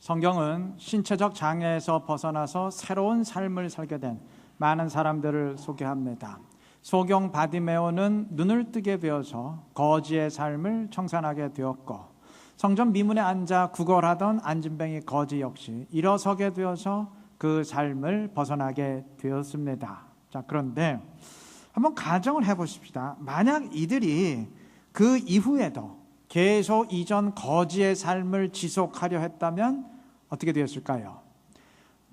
성경은 신체적 장애에서 벗어나서 새로운 삶을 살게 된 많은 사람들을 소개합니다. 소경 바디메오는 눈을 뜨게 되어서 거지의 삶을 청산하게 되었고, 성전 미문에 앉아 구걸하던 안진뱅이 거지 역시 일어서게 되어서 그 삶을 벗어나게 되었습니다. 자, 그런데 한번 가정을 해보십시다. 만약 이들이 그 이후에도 계속 이전 거지의 삶을 지속하려 했다면 어떻게 되었을까요?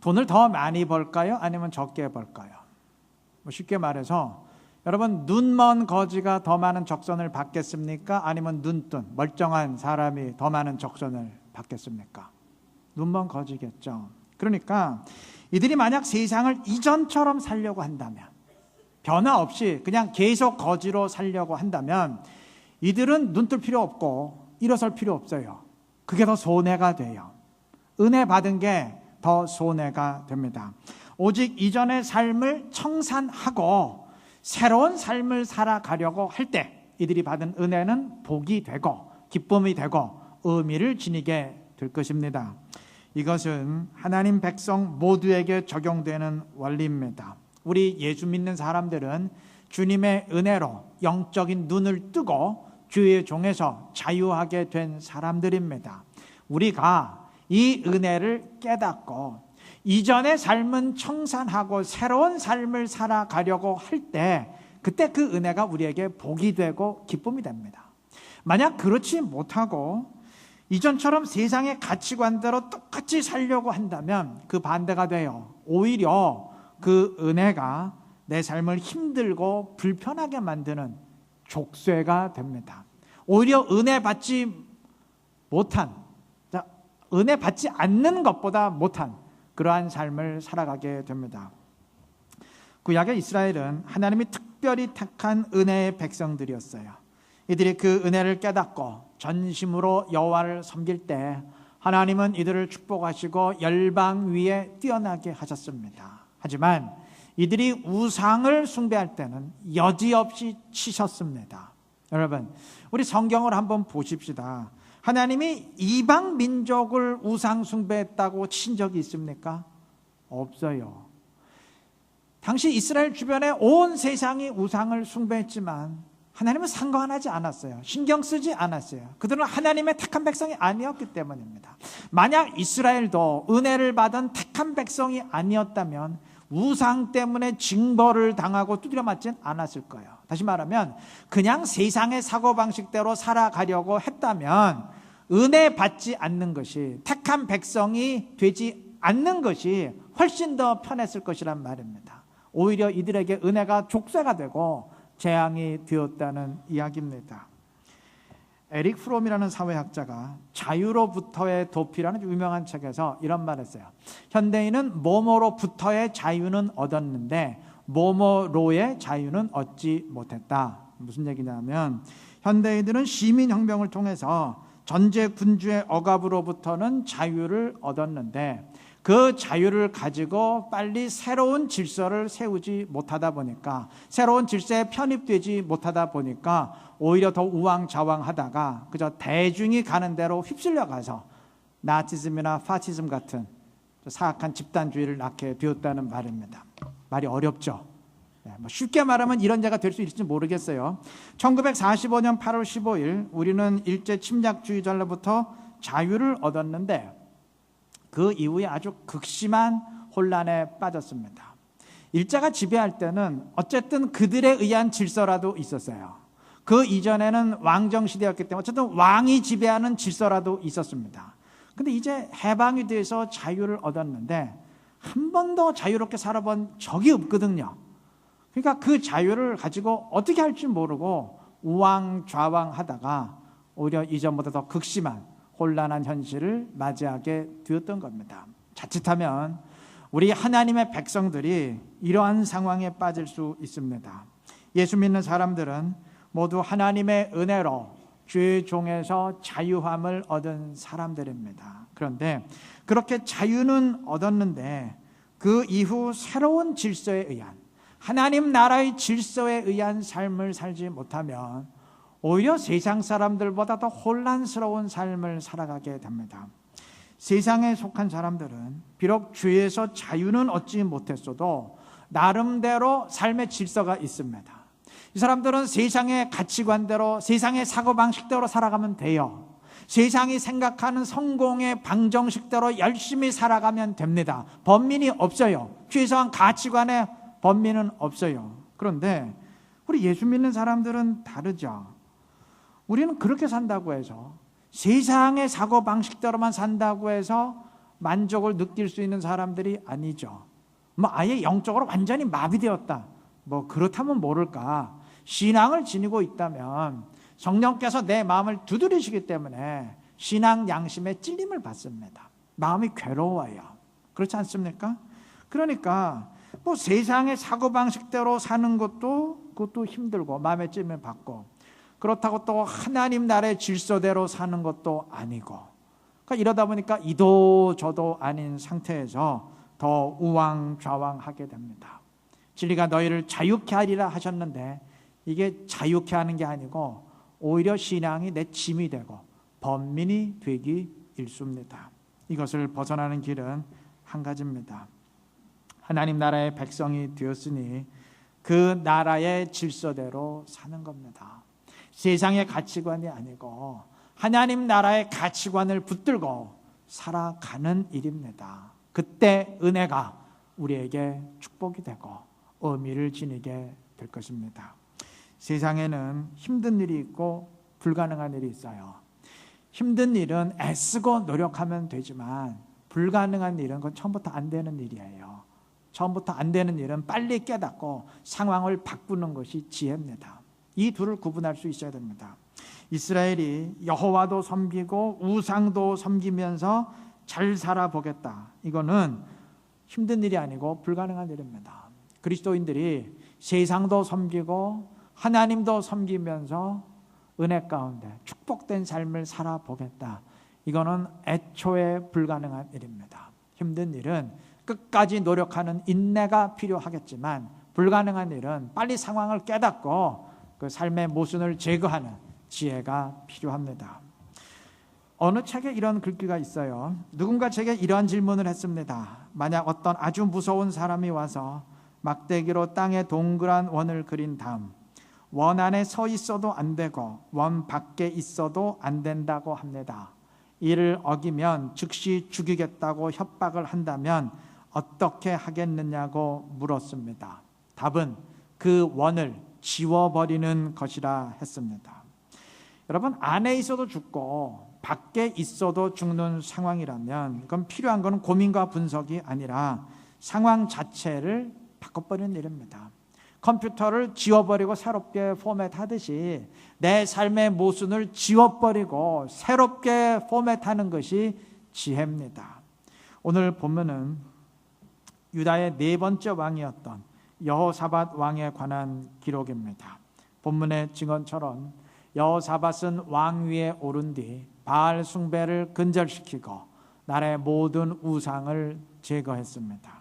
돈을 더 많이 벌까요? 아니면 적게 벌까요? 쉽게 말해서 여러분, 눈먼 거지가 더 많은 적선을 받겠습니까? 아니면 눈뜬 멀쩡한 사람이 더 많은 적선을 받겠습니까? 눈먼 거지겠죠. 그러니까 이들이 만약 세상을 이전처럼 살려고 한다면, 변화 없이 그냥 계속 거지로 살려고 한다면 이들은 눈 뜰 필요 없고 일어설 필요 없어요. 그게 더 손해가 돼요. 은혜 받은 게 더 손해가 됩니다. 오직 이전의 삶을 청산하고 새로운 삶을 살아가려고 할 때 이들이 받은 은혜는 복이 되고 기쁨이 되고 의미를 지니게 될 것입니다. 이것은 하나님 백성 모두에게 적용되는 원리입니다. 우리 예수 믿는 사람들은 주님의 은혜로 영적인 눈을 뜨고 주의 종에서 자유하게 된 사람들입니다. 우리가 이 은혜를 깨닫고 이전의 삶은 청산하고 새로운 삶을 살아가려고 할 때, 그때 그 은혜가 우리에게 복이 되고 기쁨이 됩니다. 만약 그렇지 못하고 이전처럼 세상의 가치관대로 똑같이 살려고 한다면 그 반대가 돼요. 오히려 그 은혜가 내 삶을 힘들고 불편하게 만드는 족쇄가 됩니다. 오히려 은혜 받지 않는 것보다 못한 그러한 삶을 살아가게 됩니다. 구약의 이스라엘은 하나님이 특별히 택한 은혜의 백성들이었어요. 이들이 그 은혜를 깨닫고 전심으로 여호와를 섬길 때 하나님은 이들을 축복하시고 열방 위에 뛰어나게 하셨습니다. 하지만 이들이 우상을 숭배할 때는 여지없이 치셨습니다. 여러분, 우리 성경을 한번 보십시다. 하나님이 이방 민족을 우상 숭배했다고 친 적이 있습니까? 없어요. 당시 이스라엘 주변에 온 세상이 우상을 숭배했지만 하나님은 상관하지 않았어요. 신경 쓰지 않았어요. 그들은 하나님의 택한 백성이 아니었기 때문입니다. 만약 이스라엘도 은혜를 받은 택한 백성이 아니었다면 우상 때문에 징벌을 당하고 두드려 맞진 않았을 거예요. 다시 말하면 그냥 세상의 사고방식대로 살아가려고 했다면 은혜 받지 않는 것이, 택한 백성이 되지 않는 것이 훨씬 더 편했을 것이란 말입니다. 오히려 이들에게 은혜가 족쇄가 되고 재앙이 되었다는 이야기입니다. 에릭 프롬이라는 사회학자가 자유로부터의 도피라는 유명한 책에서 이런 말을 했어요. 현대인은 뭐뭐로부터의 자유는 얻었는데 뭐뭐로의 자유는 얻지 못했다. 무슨 얘기냐면 현대인들은 시민혁명을 통해서 전제 군주의 억압으로부터는 자유를 얻었는데 그 자유를 가지고 빨리 새로운 질서를 세우지 못하다 보니까, 새로운 질서에 편입되지 못하다 보니까 오히려 더 우왕좌왕하다가 그저 대중이 가는 대로 휩쓸려 가서 나치즘이나 파시즘 같은 사악한 집단주의를 낳게 되었다는 말입니다. 말이 어렵죠. 쉽게 말하면 이런 죄가 될 수 있을지 모르겠어요. 1945년 8월 15일 우리는 일제 침략주의자로부터 자유를 얻었는데 그 이후에 아주 극심한 혼란에 빠졌습니다. 일제가 지배할 때는 어쨌든 그들에 의한 질서라도 있었어요. 그 이전에는 왕정시대였기 때문에 어쨌든 왕이 지배하는 질서라도 있었습니다. 근데 이제 해방이 돼서 자유를 얻었는데 한 번도 자유롭게 살아본 적이 없거든요. 그러니까 그 자유를 가지고 어떻게 할지 모르고 우왕좌왕하다가 오히려 이전보다 더 극심한 혼란한 현실을 맞이하게 되었던 겁니다. 자칫하면 우리 하나님의 백성들이 이러한 상황에 빠질 수 있습니다. 예수 믿는 사람들은 모두 하나님의 은혜로 주의 종에서 자유함을 얻은 사람들입니다. 그런데 그렇게 자유는 얻었는데 그 이후 새로운 질서에 의한, 하나님 나라의 질서에 의한 삶을 살지 못하면 오히려 세상 사람들보다 더 혼란스러운 삶을 살아가게 됩니다. 세상에 속한 사람들은 비록 죄에서 자유는 얻지 못했어도 나름대로 삶의 질서가 있습니다. 이 사람들은 세상의 가치관대로, 세상의 사고방식대로 살아가면 돼요. 세상이 생각하는 성공의 방정식대로 열심히 살아가면 됩니다. 번민이 없어요. 최소한 가치관에 번민은 없어요. 그런데 우리 예수 믿는 사람들은 다르죠. 우리는 그렇게 산다고 해서, 세상의 사고방식대로만 산다고 해서 만족을 느낄 수 있는 사람들이 아니죠. 아예 영적으로 완전히 마비되었다, 그렇다면 모를까, 신앙을 지니고 있다면 성령께서 내 마음을 두드리시기 때문에 신앙 양심에 찔림을 받습니다. 마음이 괴로워요. 그렇지 않습니까? 그러니까 세상의 사고방식대로 사는 그것도 힘들고 마음에 찔림을 받고, 그렇다고 또 하나님 나라의 질서대로 사는 것도 아니고, 그러니까 이러다 보니까 이도 저도 아닌 상태에서 더 우왕좌왕하게 됩니다. 진리가 너희를 자유케 하리라 하셨는데 이게 자유케 하는 게 아니고 오히려 신앙이 내 짐이 되고 번민이 되기 일쑤입니다. 이것을 벗어나는 길은 한 가지입니다. 하나님 나라의 백성이 되었으니 그 나라의 질서대로 사는 겁니다. 세상의 가치관이 아니고 하나님 나라의 가치관을 붙들고 살아가는 일입니다. 그때 은혜가 우리에게 축복이 되고 의미를 지니게 될 것입니다. 세상에는 힘든 일이 있고 불가능한 일이 있어요. 힘든 일은 애쓰고 노력하면 되지만 불가능한 일은 그건 처음부터 안 되는 일이에요. 처음부터 안 되는 일은 빨리 깨닫고 상황을 바꾸는 것이 지혜입니다. 이 둘을 구분할 수 있어야 됩니다. 이스라엘이 여호와도 섬기고 우상도 섬기면서 잘 살아보겠다, 이거는 힘든 일이 아니고 불가능한 일입니다. 그리스도인들이 세상도 섬기고 하나님도 섬기면서 은혜 가운데 축복된 삶을 살아보겠다, 이거는 애초에 불가능한 일입니다. 힘든 일은 끝까지 노력하는 인내가 필요하겠지만 불가능한 일은 빨리 상황을 깨닫고 그 삶의 모순을 제거하는 지혜가 필요합니다. 어느 책에 이런 글귀가 있어요. 누군가 제게 이러한 질문을 했습니다. 만약 어떤 아주 무서운 사람이 와서 막대기로 땅에 동그란 원을 그린 다음 원 안에 서 있어도 안 되고 원 밖에 있어도 안 된다고 합니다. 이를 어기면 즉시 죽이겠다고 협박을 한다면 어떻게 하겠느냐고 물었습니다. 답은 그 원을 지워버리는 것이라 했습니다. 여러분, 안에 있어도 죽고 밖에 있어도 죽는 상황이라면 그건 필요한 건 고민과 분석이 아니라 상황 자체를 바꿔버리는 일입니다. 컴퓨터를 지워버리고 새롭게 포맷하듯이 내 삶의 모순을 지워버리고 새롭게 포맷하는 것이 지혜입니다. 오늘 본문은 유다의 네 번째 왕이었던 여호사밧 왕에 관한 기록입니다. 본문의 증언처럼 여호사밧은 왕위에 오른 뒤 바알 숭배를 근절시키고 나라의 모든 우상을 제거했습니다.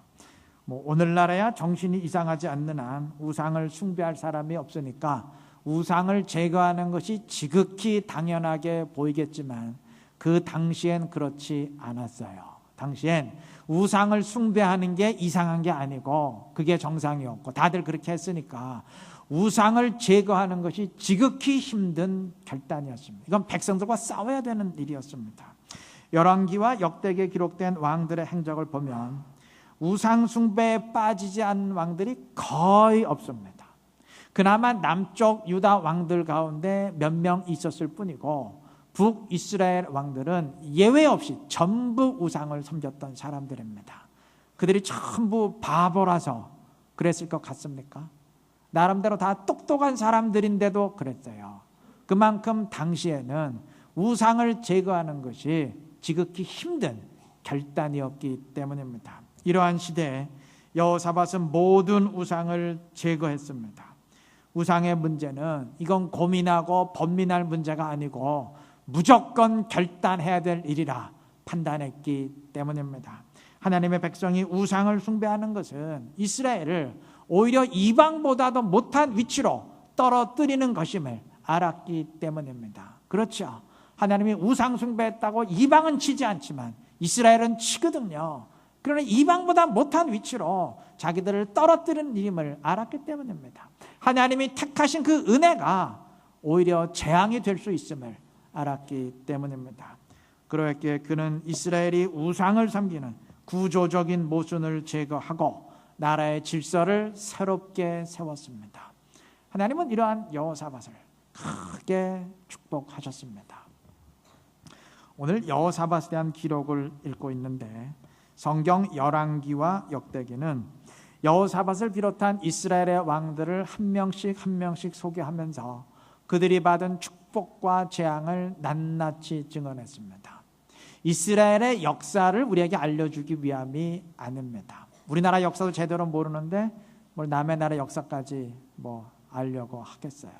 오늘날에야 정신이 이상하지 않는 한 우상을 숭배할 사람이 없으니까 우상을 제거하는 것이 지극히 당연하게 보이겠지만 그 당시엔 그렇지 않았어요. 당시엔 우상을 숭배하는 게 이상한 게 아니고 그게 정상이었고 다들 그렇게 했으니까 우상을 제거하는 것이 지극히 힘든 결단이었습니다. 이건 백성들과 싸워야 되는 일이었습니다. 열왕기와 역대기에 기록된 왕들의 행적을 보면 우상 숭배에 빠지지 않은 왕들이 거의 없습니다. 그나마 남쪽 유다 왕들 가운데 몇 명 있었을 뿐이고 북이스라엘 왕들은 예외 없이 전부 우상을 섬겼던 사람들입니다. 그들이 전부 바보라서 그랬을 것 같습니까? 나름대로 다 똑똑한 사람들인데도 그랬어요. 그만큼 당시에는 우상을 제거하는 것이 지극히 힘든 결단이었기 때문입니다. 이러한 시대에 여호사밧은 모든 우상을 제거했습니다. 우상의 문제는 이건 고민하고 번민할 문제가 아니고 무조건 결단해야 될 일이라 판단했기 때문입니다. 하나님의 백성이 우상을 숭배하는 것은 이스라엘을 오히려 이방보다도 못한 위치로 떨어뜨리는 것임을 알았기 때문입니다. 그렇죠. 하나님이 우상 숭배했다고 이방은 치지 않지만 이스라엘은 치거든요. 그러나 이방보다 못한 위치로 자기들을 떨어뜨리는 일임을 알았기 때문입니다. 하나님이 택하신 그 은혜가 오히려 재앙이 될 수 있음을 알았기 때문입니다. 그렇기에 그는 이스라엘이 우상을 섬기는 구조적인 모순을 제거하고 나라의 질서를 새롭게 세웠습니다. 하나님은 이러한 여호사밧을 크게 축복하셨습니다. 오늘 여호사밧에 대한 기록을 읽고 있는데 성경 열왕기와 역대기는 여호사밧을 비롯한 이스라엘의 왕들을 한 명씩 소개하면서 그들이 받은 축복과 재앙을 낱낱이 증언했습니다. 이스라엘의 역사를 우리에게 알려주기 위함이 아닙니다. 우리나라 역사도 제대로 모르는데 뭘 남의 나라 역사까지 알려고 하겠어요.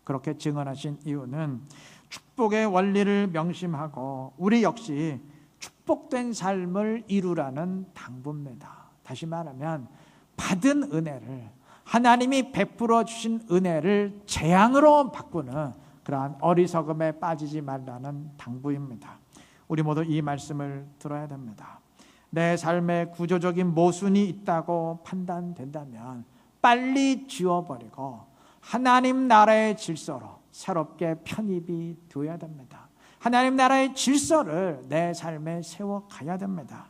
그렇게 증언하신 이유는 축복의 원리를 명심하고 우리 역시 축복된 삶을 이루라는 당부입니다. 다시 말하면 받은 은혜를, 하나님이 베풀어 주신 은혜를 재앙으로 바꾸는 그러한 어리석음에 빠지지 말라는 당부입니다. 우리 모두 이 말씀을 들어야 됩니다. 내 삶에 구조적인 모순이 있다고 판단된다면 빨리 지워버리고 하나님 나라의 질서로 새롭게 편입이 되어야 됩니다. 하나님 나라의 질서를 내 삶에 세워가야 됩니다.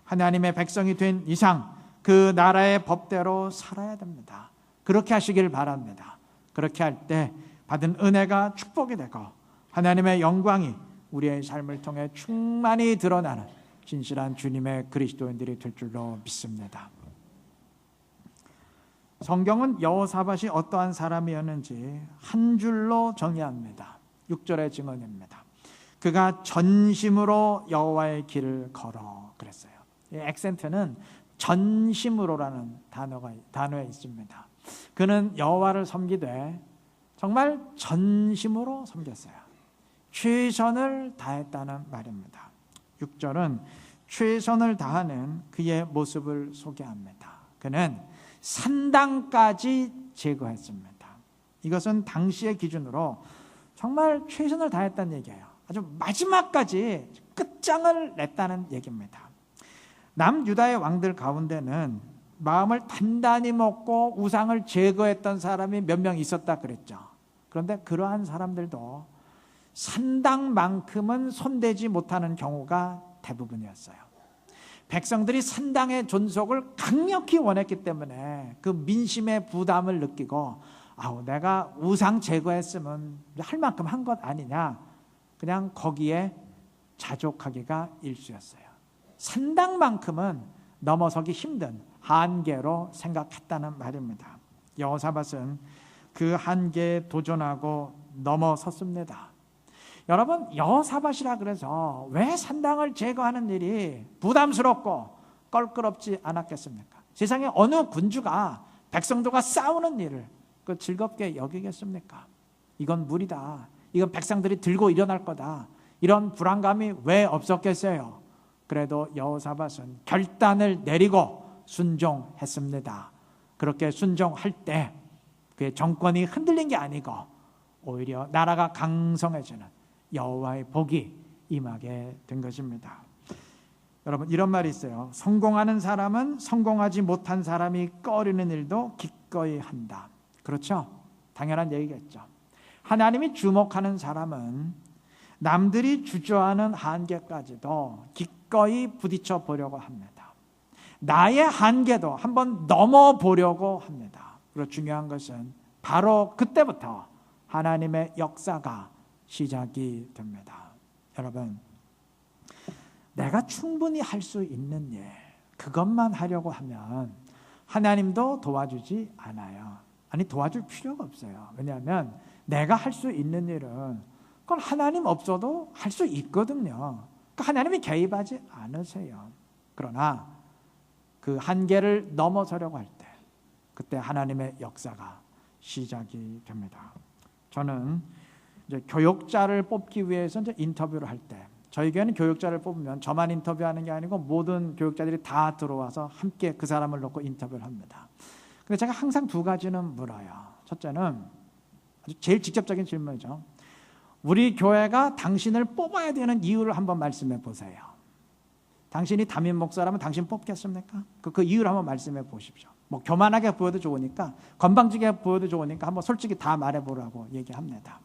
하나님의 백성이 된 이상 그 나라의 법대로 살아야 됩니다. 그렇게 하시길 바랍니다. 그렇게 할 때 받은 은혜가 축복이 되고 하나님의 영광이 우리의 삶을 통해 충만히 드러나는 진실한 주님의 그리스도인들이 될 줄로 믿습니다. 성경은 여호사밧이 어떠한 사람이었는지 한 줄로 정의합니다. 6절의 증언입니다. 그가 전심으로 여호와의 길을 걸어 그랬어요. 이 액센트는 전심으로라는 단어에 있습니다. 그는 여호와를 섬기되 정말 전심으로 섬겼어요. 최선을 다했다는 말입니다. 6절은 최선을 다하는 그의 모습을 소개합니다. 그는 산당까지 제거했습니다. 이것은 당시의 기준으로 정말 최선을 다했다는 얘기예요. 아주 마지막까지 끝장을 냈다는 얘기입니다. 남유다의 왕들 가운데는 마음을 단단히 먹고 우상을 제거했던 사람이 몇 명 있었다 그랬죠. 그런데 그러한 사람들도 산당만큼은 손대지 못하는 경우가 대부분이었어요. 백성들이 산당의 존속을 강력히 원했기 때문에 그 민심의 부담을 느끼고 내가 우상 제거했으면 할 만큼 한 것 아니냐, 그냥 거기에 자족하기가 일쑤였어요. 산당만큼은 넘어서기 힘든 한계로 생각했다는 말입니다. 여호사밧은 그 한계에 도전하고 넘어섰습니다. 여러분, 여호사밧이라 그래서 왜 산당을 제거하는 일이 부담스럽고 껄끄럽지 않았겠습니까? 세상에 어느 군주가 백성들과 싸우는 일을 즐겁게 여기겠습니까? 이건 무리다, 이건 백성들이 들고 일어날 거다, 이런 불안감이 왜 없었겠어요? 그래도 여호사밧은 결단을 내리고 순종했습니다. 그렇게 순종할 때 그의 정권이 흔들린 게 아니고 오히려 나라가 강성해지는 여호와의 복이 임하게 된 것입니다. 여러분, 이런 말이 있어요. 성공하는 사람은 성공하지 못한 사람이 꺼리는 일도 기꺼이 한다. 그렇죠? 당연한 얘기겠죠. 하나님이 주목하는 사람은 남들이 주저하는 한계까지도 기꺼이 부딪혀 보려고 합니다. 나의 한계도 한번 넘어보려고 합니다. 그리고 중요한 것은 바로 그때부터 하나님의 역사가 시작이 됩니다. 여러분, 내가 충분히 할 수 있는 일, 그것만 하려고 하면 하나님도 도와주지 않아요. 도와줄 필요가 없어요. 왜냐하면 내가 할 수 있는 일은 그건 하나님 없어도 할 수 있거든요. 그러니까 하나님이 개입하지 않으세요. 그러나 그 한계를 넘어서려고 할 때, 그때 하나님의 역사가 시작이 됩니다. 저는 이제 교육자를 뽑기 위해서 이제 인터뷰를 할 때, 저희 교회는 교육자를 뽑으면 저만 인터뷰하는 게 아니고 모든 교육자들이 다 들어와서 함께 그 사람을 놓고 인터뷰를 합니다. 근데 제가 항상 두 가지는 물어요. 첫째는 아주 제일 직접적인 질문이죠. 우리 교회가 당신을 뽑아야 되는 이유를 한번 말씀해 보세요. 당신이 담임 목사라면 당신 뽑겠습니까? 그 이유를 한번 말씀해 보십시오. 뭐 교만하게 보여도 좋으니까, 건방지게 보여도 좋으니까 한번 솔직히 다 말해보라고 얘기합니다.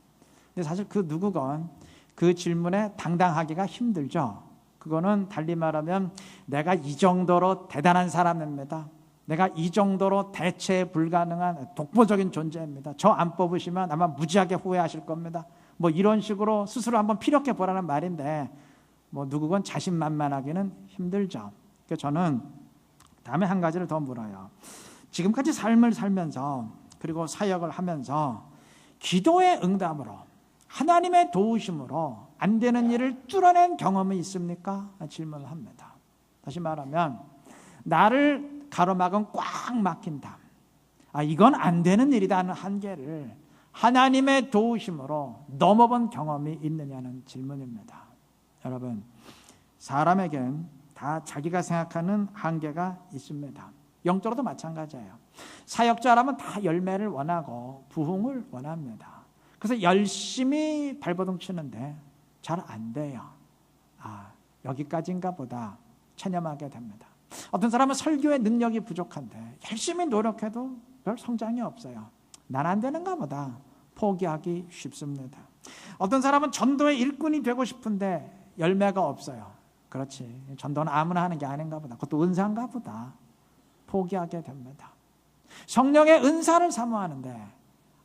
근데 사실 그 누구건 그 질문에 당당하기가 힘들죠. 그거는 달리 말하면 내가 이 정도로 대단한 사람입니다, 내가 이 정도로 대체 불가능한 독보적인 존재입니다, 저 안 뽑으시면 아마 무지하게 후회하실 겁니다, 뭐 이런 식으로 스스로 한번 피력해 보라는 말인데, 뭐 누구건 자신만만하기는 힘들죠. 그래서 저는 다음에 한 가지를 더 물어요. 지금까지 삶을 살면서, 그리고 사역을 하면서 기도의 응답으로, 하나님의 도우심으로 안 되는 일을 뚫어낸 경험이 있습니까? 질문을 합니다. 다시 말하면 나를 가로막은 꽉 막힌다, 이건 안 되는 일이다 하는 한계를 하나님의 도우심으로 넘어본 경험이 있느냐는 질문입니다. 여러분, 사람에겐 다 자기가 생각하는 한계가 있습니다. 영적으로도 마찬가지예요. 사역자라면 다 열매를 원하고 부흥을 원합니다. 그래서 열심히 발버둥 치는데 잘 안 돼요. 여기까지인가 보다 체념하게 됩니다. 어떤 사람은 설교의 능력이 부족한데 열심히 노력해도 별 성장이 없어요. 난 안 되는가 보다 포기하기 쉽습니다. 어떤 사람은 전도의 일꾼이 되고 싶은데 열매가 없어요. 그렇지, 전도는 아무나 하는 게 아닌가 보다, 그것도 은사인가 보다 포기하게 됩니다. 성령의 은사를 사모하는데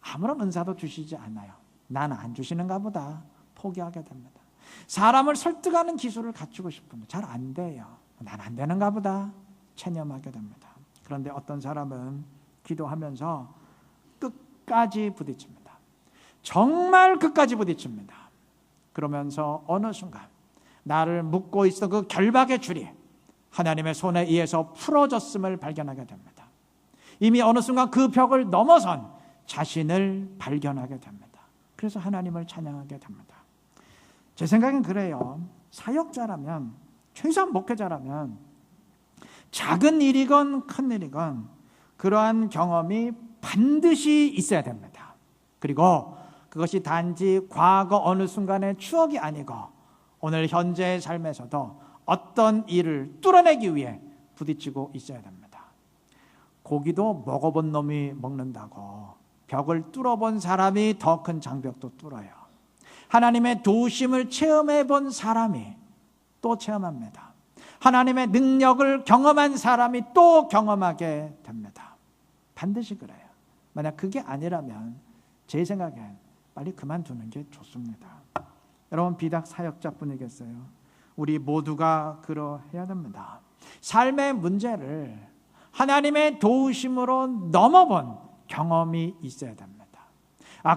아무런 은사도 주시지 않아요. 나는 안 주시는가 보다 포기하게 됩니다. 사람을 설득하는 기술을 갖추고 싶은데 잘 안 돼요. 난 안 되는가 보다 체념하게 됩니다. 그런데 어떤 사람은 기도하면서 끝까지 부딪힙니다. 정말 끝까지 부딪힙니다. 그러면서 어느 순간 나를 묶고 있던 그 결박의 줄이 하나님의 손에 의해서 풀어졌음을 발견하게 됩니다. 이미 어느 순간 그 벽을 넘어선 자신을 발견하게 됩니다. 그래서 하나님을 찬양하게 됩니다. 제 생각엔 그래요. 사역자라면, 최소한 목회자라면 작은 일이건 큰 일이건 그러한 경험이 반드시 있어야 됩니다. 그리고 그것이 단지 과거 어느 순간의 추억이 아니고 오늘 현재의 삶에서도 어떤 일을 뚫어내기 위해 부딪히고 있어야 됩니다. 고기도 먹어본 놈이 먹는다고 벽을 뚫어본 사람이 더 큰 장벽도 뚫어요. 하나님의 도우심을 체험해 본 사람이 또 체험합니다. 하나님의 능력을 경험한 사람이 또 경험하게 됩니다. 반드시 그래요. 만약 그게 아니라면 제 생각엔 빨리 그만두는 게 좋습니다. 여러분, 비단 사역자뿐이겠어요? 우리 모두가 그러해야 됩니다. 삶의 문제를 하나님의 도우심으로 넘어본 경험이 있어야 됩니다.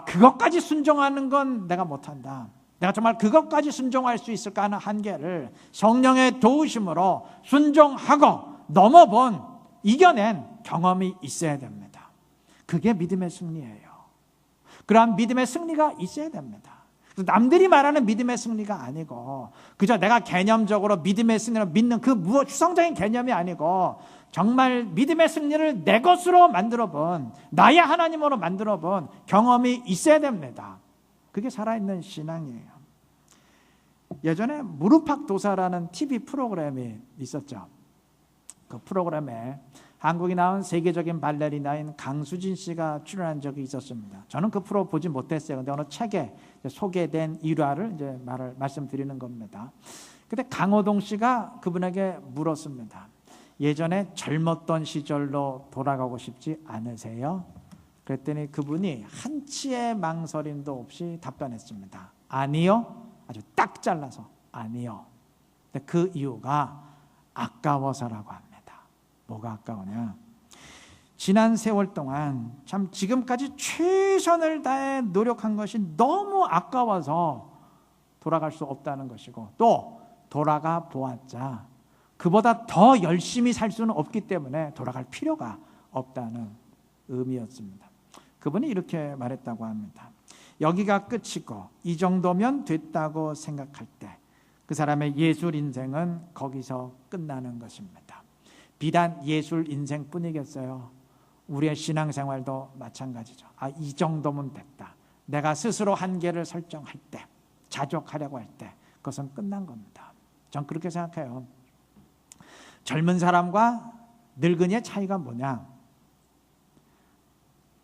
그것까지 순종하는 건 내가 못한다, 내가 정말 그것까지 순종할 수 있을까 하는 한계를 성령의 도우심으로 순종하고 넘어본, 이겨낸 경험이 있어야 됩니다. 그게 믿음의 승리예요. 그러한 믿음의 승리가 있어야 됩니다. 남들이 말하는 믿음의 승리가 아니고, 그저 내가 개념적으로 믿음의 승리를 믿는 그 추상적인 개념이 아니고, 정말 믿음의 승리를 내 것으로 만들어본, 나의 하나님으로 만들어본 경험이 있어야 됩니다. 그게 살아있는 신앙이에요. 예전에 무릎팍도사라는 TV 프로그램이 있었죠. 그 프로그램에 한국이 나온 세계적인 발레리나인 강수진 씨가 출연한 적이 있었습니다. 저는 그 프로 보지 못했어요. 근데 어느 책에 소개된 일화를 이제 말씀드리는 겁니다. 그때 강호동 씨가 그분에게 물었습니다. 예전에 젊었던 시절로 돌아가고 싶지 않으세요? 그랬더니 그분이 한치의 망설임도 없이 답변했습니다. 아니요. 아주 딱 잘라서 아니요. 근데 그 이유가 아까워서라고 합니다. 뭐가 아까우냐? 지난 세월 동안 참 지금까지 최선을 다해 노력한 것이 너무 아까워서 돌아갈 수 없다는 것이고, 또 돌아가 보았자 그보다 더 열심히 살 수는 없기 때문에 돌아갈 필요가 없다는 의미였습니다. 그분이 이렇게 말했다고 합니다. 여기가 끝이고 이 정도면 됐다고 생각할 때 그 사람의 예술 인생은 거기서 끝나는 것입니다. 비단 예술 인생뿐이겠어요? 우리의 신앙생활도 마찬가지죠. 이 정도면 됐다, 내가 스스로 한계를 설정할 때, 자족하려고 할 때 그것은 끝난 겁니다. 전 그렇게 생각해요. 젊은 사람과 늙은이의 차이가 뭐냐?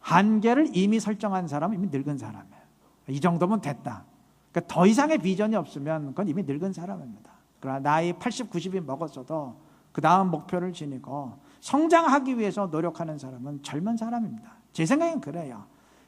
한계를 이미 설정한 사람은 이미 늙은 사람이에요. 이 정도면 됐다. 그러니까 더 이상의 비전이 없으면 그건 이미 늙은 사람입니다. 그러나 나이 80, 90이 먹었어도 그 다음 목표를 지니고 성장하기 위해서 노력하는 사람은 젊은 사람입니다. 제 생각엔 그래요.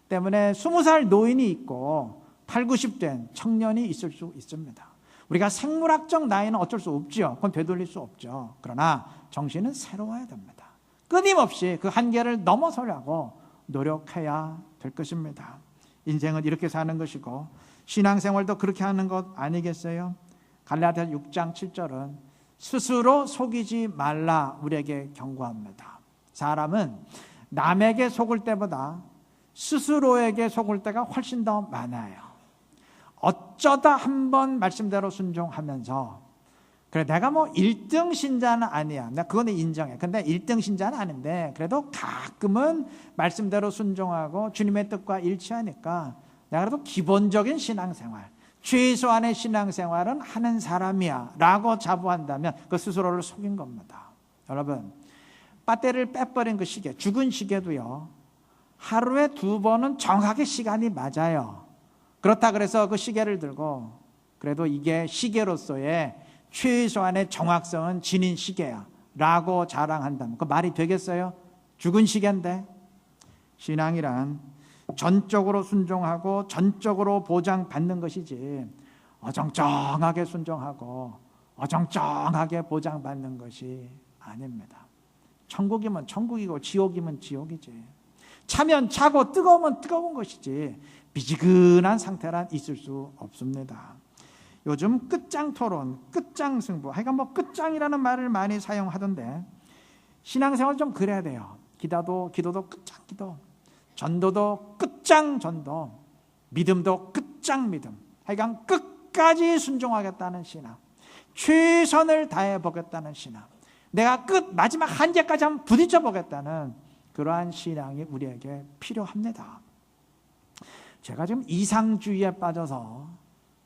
때문에 20살 노인이 있고 8, 90된 청년이 있을 수 있습니다. 우리가 생물학적 나이는 어쩔 수 없죠. 그건 되돌릴 수 없죠. 그러나 정신은 새로워야 됩니다. 끊임없이 그 한계를 넘어서려고 노력해야 될 것입니다. 인생은 이렇게 사는 것이고 신앙생활도 그렇게 하는 것 아니겠어요? 갈라디아 6장 7절은 스스로 속이지 말라 우리에게 경고합니다. 사람은 남에게 속을 때보다 스스로에게 속을 때가 훨씬 더 많아요. 어쩌다 한번 말씀대로 순종하면서 그래 내가 뭐 1등 신자는 아니야. 나 그거는 인정해. 근데 1등 신자는 아닌데 그래도 가끔은 말씀대로 순종하고 주님의 뜻과 일치하니까 내가 그래도 기본적인 신앙생활, 최소한의 신앙생활은 하는 사람이야 라고 자부한다면 그 스스로를 속인 겁니다. 여러분, 배터리를 빼버린 그 시계, 죽은 시계도요 하루에 2번은 정확하게 시간이 맞아요. 그렇다 그래서 그 시계를 들고 그래도 이게 시계로서의 최소한의 정확성은 지닌 시계야 라고 자랑한다면 그 말이 되겠어요? 죽은 시계인데. 신앙이란 전적으로 순종하고 전적으로 보장받는 것이지 어정쩡하게 순종하고 어정쩡하게 보장받는 것이 아닙니다. 천국이면 천국이고 지옥이면 지옥이지. 차면 차고 뜨거우면 뜨거운 것이지 미지근한 상태란 있을 수 없습니다. 요즘 끝장 토론, 끝장 승부, 하여간 뭐 끝장이라는 말을 많이 사용하던데 신앙생활 좀 그래야 돼요. 기도도 끝장 기도, 전도도 끝장 전도, 믿음도 끝장 믿음. 하여간 끝까지 순종하겠다는 신앙, 최선을 다해 보겠다는 신앙, 내가 마지막 한계까지 한번 부딪혀 보겠다는 그러한 신앙이 우리에게 필요합니다. 제가 지금 이상주의에 빠져서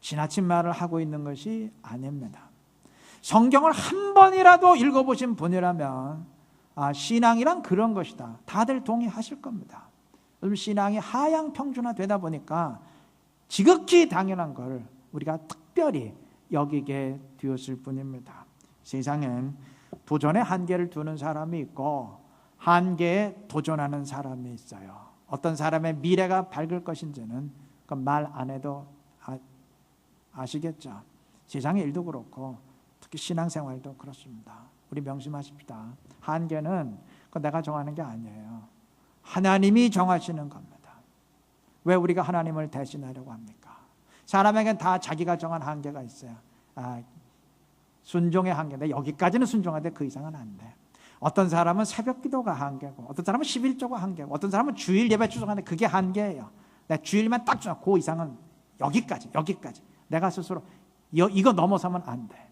지나친 말을 하고 있는 것이 아닙니다. 성경을 한 번이라도 읽어보신 분이라면 신앙이란 그런 것이다. 다들 동의하실 겁니다. 요즘 신앙이 하향 평준화되다 보니까 지극히 당연한 걸 우리가 특별히 여기게 되었을 뿐입니다. 세상엔 도전의 한계를 두는 사람이 있고 한계에 도전하는 사람이 있어요. 어떤 사람의 미래가 밝을 것인지는 말 안 해도 아시겠죠. 세상의 일도 그렇고 특히 신앙생활도 그렇습니다. 우리 명심하십시다. 한계는 내가 정하는 게 아니에요. 하나님이 정하시는 겁니다. 왜 우리가 하나님을 대신하려고 합니까? 사람에겐 다 자기가 정한 한계가 있어요. 순종의 한계인데 여기까지는 순종하되 그 이상은 안 돼. 어떤 사람은 새벽 기도가 한계고 어떤 사람은 11조가 한계고 어떤 사람은 주일 예배 추석하는데 그게 한계예요. 내 주일만 딱 주나 그 이상은 여기까지. 내가 스스로 이거 넘어서면 안 돼.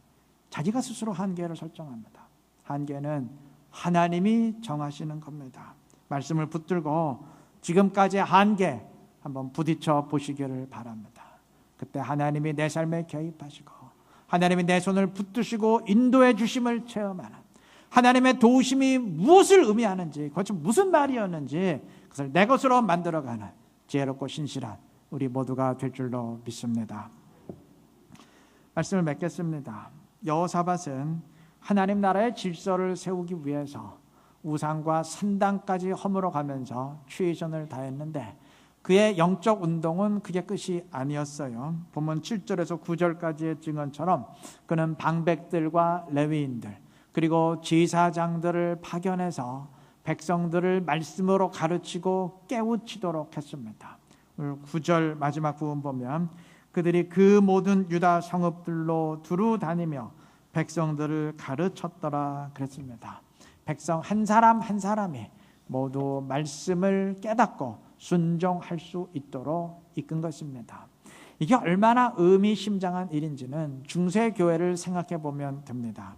자기가 스스로 한계를 설정합니다. 한계는 하나님이 정하시는 겁니다. 말씀을 붙들고 지금까지의 한계 한번 부딪혀 보시기를 바랍니다. 그때 하나님이 내 삶에 개입하시고 하나님이 내 손을 붙드시고 인도해 주심을 체험하는 하나님의 도우심이 무엇을 의미하는지 그것이 무슨 말이었는지 그것을 내 것으로 만들어가는 지혜롭고 신실한 우리 모두가 될 줄로 믿습니다. 말씀을 맺겠습니다. 여호사밧은 하나님 나라의 질서를 세우기 위해서 우상과 산당까지 허물어 가면서 최선을 다했는데 그의 영적 운동은 그게 끝이 아니었어요. 본문 7절에서 9절까지의 증언처럼 그는 방백들과 레위인들 그리고 제사장들을 파견해서 백성들을 말씀으로 가르치고 깨우치도록 했습니다. 9절 마지막 부분 보면 그들이 그 모든 유다 성읍들로 두루 다니며 백성들을 가르쳤더라 그랬습니다. 백성 한 사람 한 사람이 모두 말씀을 깨닫고 순종할 수 있도록 이끈 것입니다. 이게 얼마나 의미심장한 일인지는 중세교회를 생각해 보면 됩니다.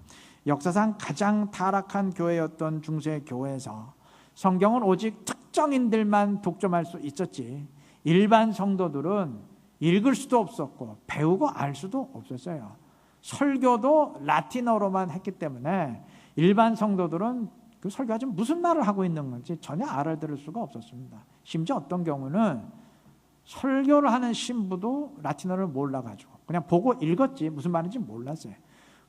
역사상 가장 타락한 교회였던 중세교회에서 성경은 오직 특정인들만 독점할 수 있었지 일반 성도들은 읽을 수도 없었고 배우고 알 수도 없었어요. 설교도 라틴어로만 했기 때문에 일반 성도들은 그 설교가 지금 무슨 말을 하고 있는 건지 전혀 알아들을 수가 없었습니다. 심지어 어떤 경우는 설교를 하는 신부도 라틴어를 몰라가지고 그냥 보고 읽었지 무슨 말인지 몰랐어요.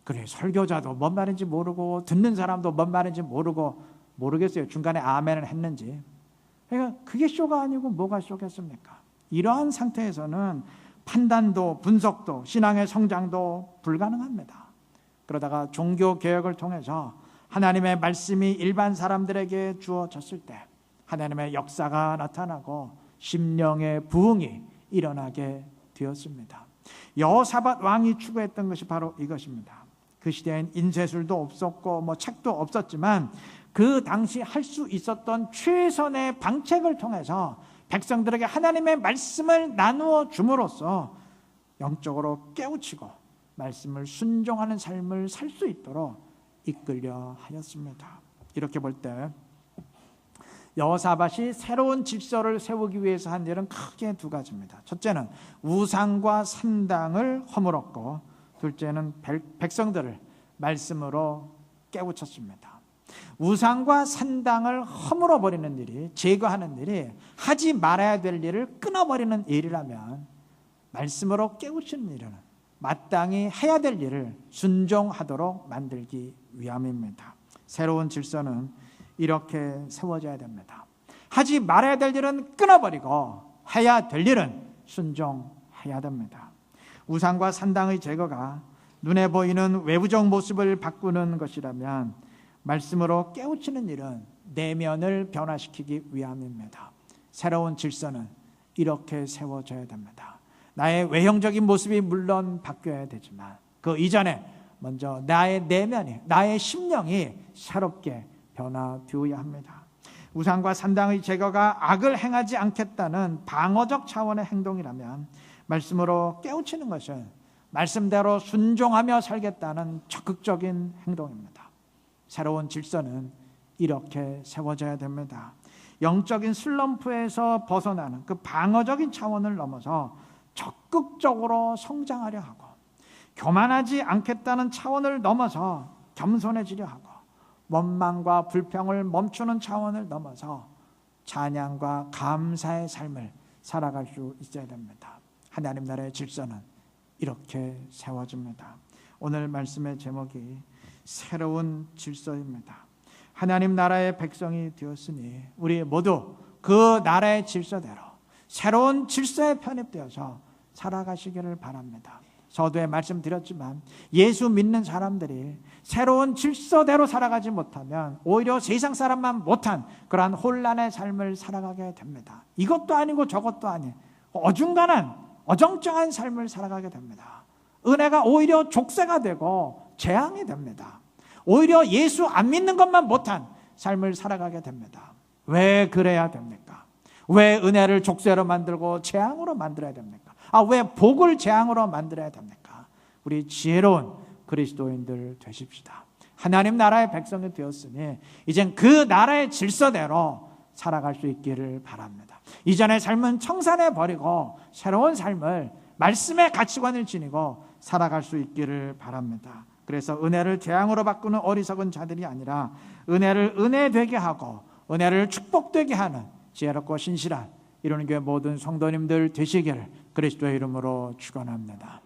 그래, 설교자도 뭔 말인지 모르고 듣는 사람도 뭔 말인지 모르겠어요. 중간에 아멘을 했는지. 그러니까 그게 쇼가 아니고 뭐가 쇼겠습니까? 이러한 상태에서는 판단도 분석도 신앙의 성장도 불가능합니다. 그러다가 종교 개혁을 통해서 하나님의 말씀이 일반 사람들에게 주어졌을 때 하나님의 역사가 나타나고 심령의 부흥이 일어나게 되었습니다. 여호사밧 왕이 추구했던 것이 바로 이것입니다. 그 시대엔 인쇄술도 없었고 책도 없었지만 그 당시 할 수 있었던 최선의 방책을 통해서 백성들에게 하나님의 말씀을 나누어 줌으로써 영적으로 깨우치고 말씀을 순종하는 삶을 살 수 있도록 이끌려 하였습니다. 이렇게 볼 때 여호사밧이 새로운 질서를 세우기 위해서 한 일은 크게 두 가지입니다. 첫째는 우상과 산당을 허물었고, 둘째는 백성들을 말씀으로 깨우쳤습니다. 우상과 산당을 허물어버리는 일이, 제거하는 일이 하지 말아야 될 일을 끊어버리는 일이라면 말씀으로 깨우치는 일은 마땅히 해야 될 일을 순종하도록 만들기 위함입니다. 새로운 질서는 이렇게 세워져야 됩니다. 하지 말아야 될 일은 끊어버리고 해야 될 일은 순종해야 됩니다. 우상과 산당의 제거가 눈에 보이는 외부적 모습을 바꾸는 것이라면 말씀으로 깨우치는 일은 내면을 변화시키기 위함입니다. 새로운 질서는 이렇게 세워져야 됩니다. 나의 외형적인 모습이 물론 바뀌어야 되지만 그 이전에 먼저 나의 내면이, 나의 심령이 새롭게 변화되어야 합니다. 우상과 산당의 제거가 악을 행하지 않겠다는 방어적 차원의 행동이라면 말씀으로 깨우치는 것은 말씀대로 순종하며 살겠다는 적극적인 행동입니다. 새로운 질서는 이렇게 세워져야 됩니다. 영적인 슬럼프에서 벗어나는 그 방어적인 차원을 넘어서 적극적으로 성장하려 하고, 교만하지 않겠다는 차원을 넘어서 겸손해지려 하고, 원망과 불평을 멈추는 차원을 넘어서 찬양과 감사의 삶을 살아갈 수 있어야 됩니다. 하나님 나라의 질서는 이렇게 세워집니다. 오늘 말씀의 제목이 새로운 질서입니다. 하나님 나라의 백성이 되었으니 우리 모두 그 나라의 질서대로 새로운 질서에 편입되어서 살아가시기를 바랍니다. 서두에 말씀드렸지만 예수 믿는 사람들이 새로운 질서대로 살아가지 못하면 오히려 세상 사람만 못한 그러한 혼란의 삶을 살아가게 됩니다. 이것도 아니고 저것도 아닌 어중간한 어정쩡한 삶을 살아가게 됩니다. 은혜가 오히려 족쇄가 되고 재앙이 됩니다. 오히려 예수 안 믿는 것만 못한 삶을 살아가게 됩니다. 왜 그래야 됩니까? 왜 은혜를 족쇄로 만들고 재앙으로 만들어야 됩니까? 왜 복을 재앙으로 만들어야 됩니까? 우리 지혜로운 그리스도인들 되십시다. 하나님 나라의 백성이 되었으니 이젠 그 나라의 질서대로 살아갈 수 있기를 바랍니다. 이전의 삶은 청산해버리고 새로운 삶을 말씀의 가치관을 지니고 살아갈 수 있기를 바랍니다. 그래서 은혜를 재앙으로 바꾸는 어리석은 자들이 아니라 은혜를 은혜되게 하고 은혜를 축복되게 하는 지혜롭고 신실한 이루는 교회 모든 성도님들 되시기를 그리스도의 이름으로 축원합니다.